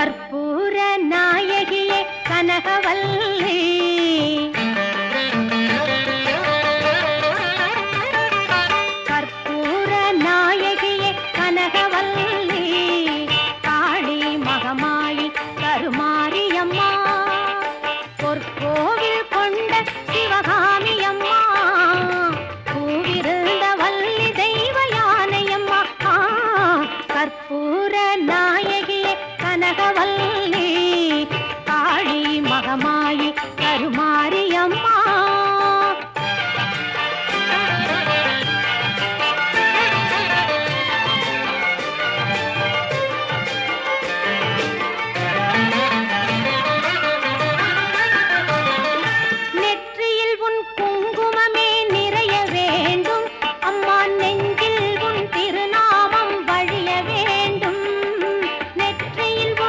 கற்பூர நாயகியே கனகவல்லி கற்பூர நாயகியே கனகவல்லி காளி மகமாயி கருமாரியம்மா பொற்கோவில் கொண்ட சிவகாமி அம்மா பூவிருந்த வள்ளி தெய்வ யானையம்மா கற்பூர நாயகியே கனகவல்லி